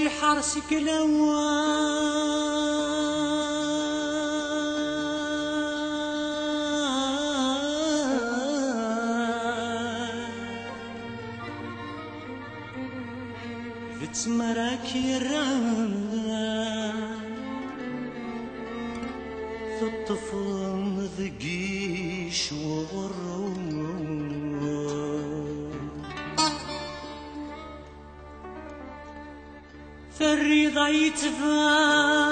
حرسك لوان لتمرك يران في الطفل ذقيش وغرور فالرضا يتفان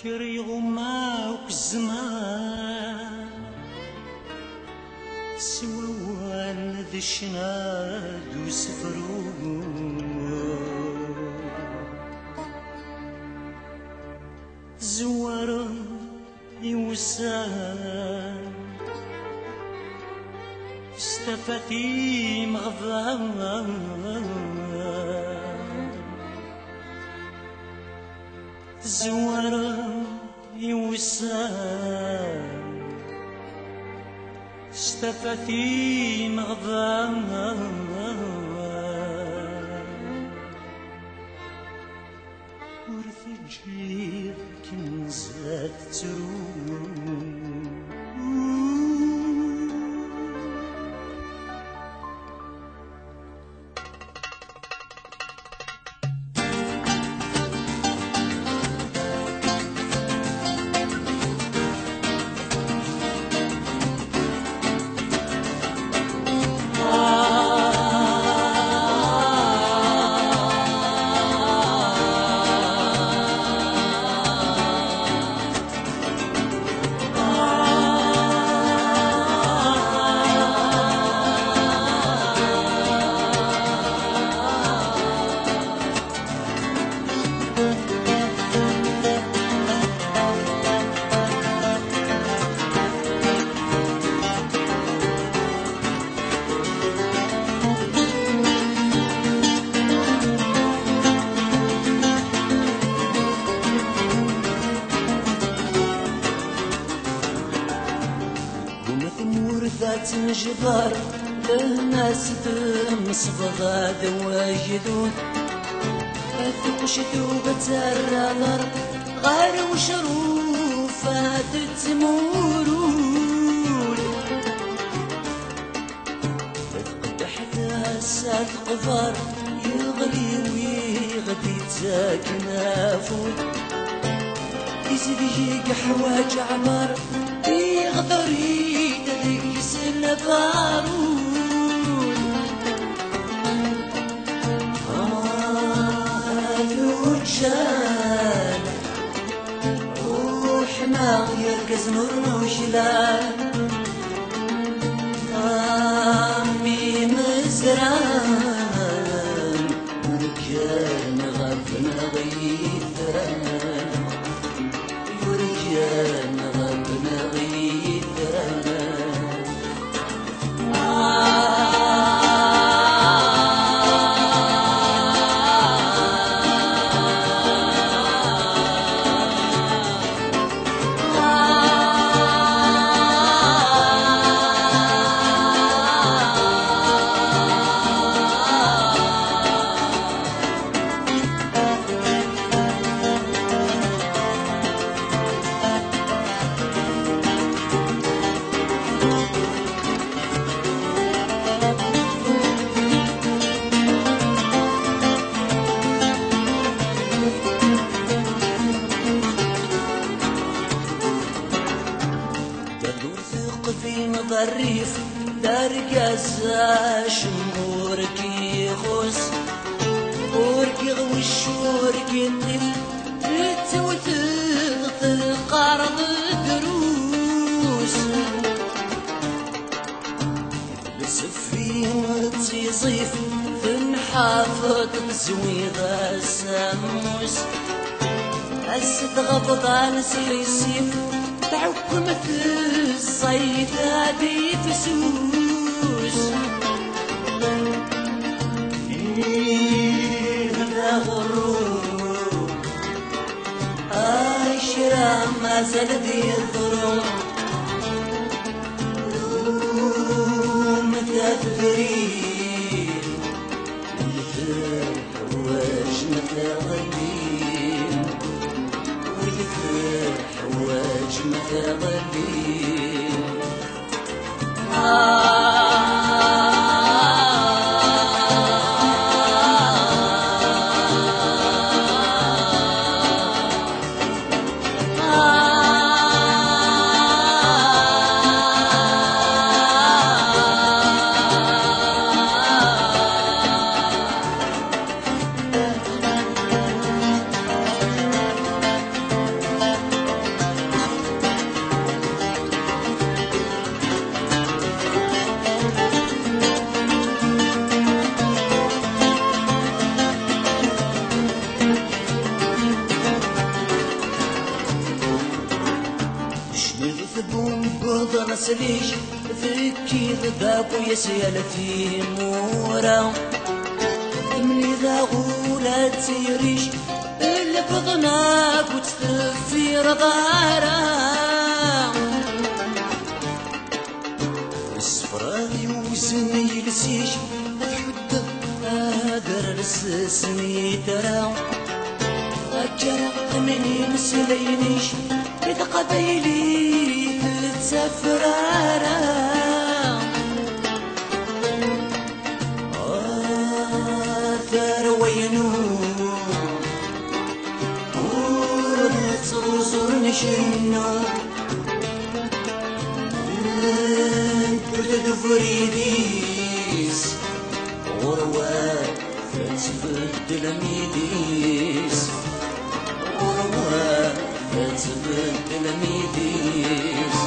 شري غماك الزمان سوان ذي الشناد وسفرون زوار يوسان استفتي مغضان زوار يوسان استفتي مغضان ورث جيب كنزات تروم نجبر للناس تمصبغ دواجدون أثق شتوبة الرضر غير وشروفات تمورون تحت هسات قفر يغلي ويغدي تاكنافون يزيد يجيك حواج عمر يغدر يدليس النبارون الوجان روح ما يركز مرموشلان أمي مزران ورجان غفنا غيثران ورجان غفنا غيثران الريف دارقاز شمورك يخص ورك يغوش ورك ينل تتوثق القرض دروس لسفين تيصيف في النحافظ تزويض الساموس هسه تغبط على سيسيف تعكمت الصيد هادي فسوس فيه ذا غرور ما زال ذي الظلم متى تبريد مثل حواج متى غليل ومثل حواج متى غليل بوضع سليش ذكي ذباب ويسيال في مورا مني ذا غولا تسيريش اللي بضناك وتثفي رضارا الصفراغي وزني يلسيش الحد هادر السسمي ترى الجرق مني مسلينيش إذا قبيلي تسفرارا تروينو ورصوصور نشنو تبدد فريديس غروات فتبدل ميديس غروات فتبدل ميديس